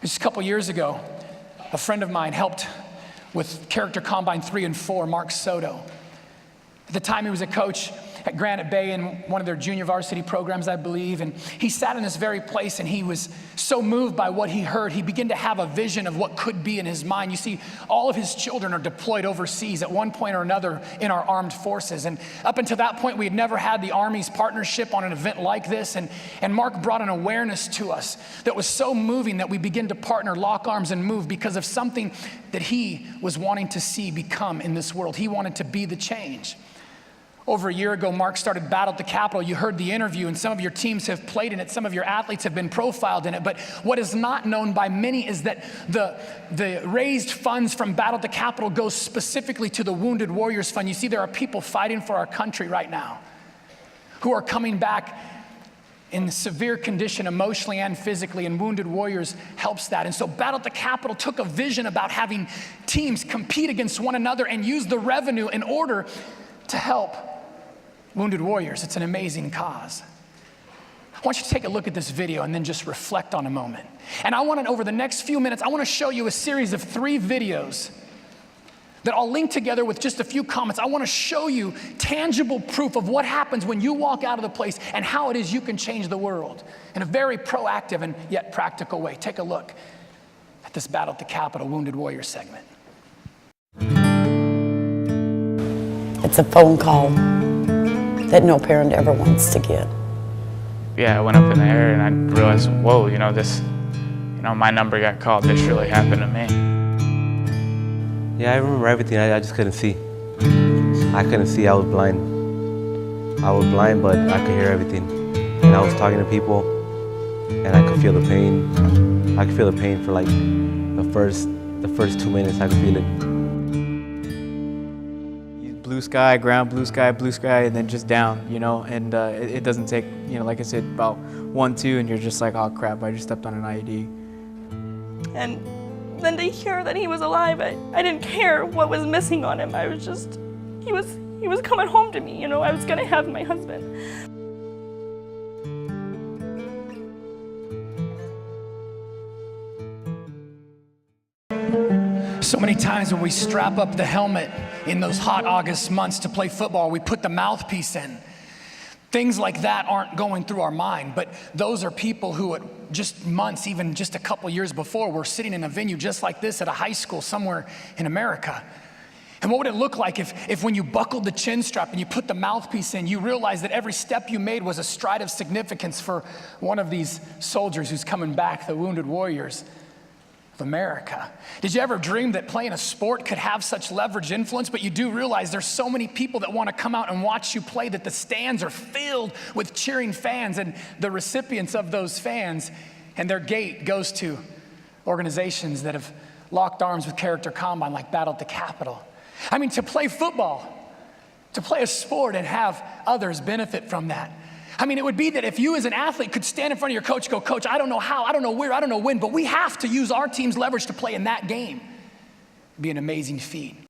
Just a couple years ago, a friend of mine helped with Character Combine 3 and 4, Mark Soto. At the time, he was a coach at Granite Bay in one of their junior varsity programs, I believe, and he sat in this very place and he was so moved by what he heard, he began to have a vision of what could be in his mind. You see, all of his children are deployed overseas at one point or another in our armed forces, and up until that point, we had never had the Army's partnership on an event like this, and Mark brought an awareness to us that was so moving that we began to partner, lock arms, and move because of something that he was wanting to see become in this world. He wanted to be the change. Over a year ago, Mark started Battle at the Capitol. You heard the interview, and some of your teams have played in it. Some of your athletes have been profiled in it. But what is not known by many is that the raised funds from Battle at the Capitol goes specifically to the Wounded Warriors Fund. You see, there are people fighting for our country right now who are coming back in severe condition emotionally and physically, and Wounded Warriors helps that. And so Battle at the Capitol took a vision about having teams compete against one another and use the revenue in order to help Wounded Warriors. It's an amazing cause. I want you to take a look at this video and then just reflect on a moment. And I want to, over the next few minutes, I want to show you a series of 3 videos that I'll link together with just a few comments. I want to show you tangible proof of what happens when you walk out of the place and how it is you can change the world in a very proactive and yet practical way. Take a look at this Battle at the Capitol Wounded Warrior segment. It's a phone call that no parent ever wants to get. Yeah, I went up in the air and I realized, whoa, this, my number got called. This really happened to me. Yeah, I remember everything. I just couldn't see. I couldn't see. I was blind. I was blind, but I could hear everything. And I was talking to people, and I could feel the pain. I could feel the pain for like the first 2 minutes. I could feel it. Blue sky, ground, blue sky, and then just down, and it doesn't take, like I said, about 1, 2, and you're just like, oh crap, I just stepped on an IED. And then to hear that he was alive, I didn't care what was missing on him. I was just, he was coming home to me, I was gonna have my husband. So many times when we strap up the helmet in those hot August months to play football, we put the mouthpiece in. Things like that aren't going through our mind, but those are people who at just months, even just a couple years before, were sitting in a venue just like this at a high school somewhere in America. And what would it look like if when you buckled the chin strap and you put the mouthpiece in, you realized that every step you made was a stride of significance for one of these soldiers who's coming back, the Wounded Warriors of America. Did you ever dream that playing a sport could have such leverage influence? But you do realize there's so many people that want to come out and watch you play that the stands are filled with cheering fans, and the recipients of those fans and their gate goes to organizations that have locked arms with Character Combine like Battle at the Capitol. I mean, to play football, to play a sport and have others benefit from that. I mean, it would be that if you as an athlete could stand in front of your coach and go, Coach, I don't know how, I don't know where, I don't know when, but we have to use our team's leverage to play in that game. It'd be an amazing feat.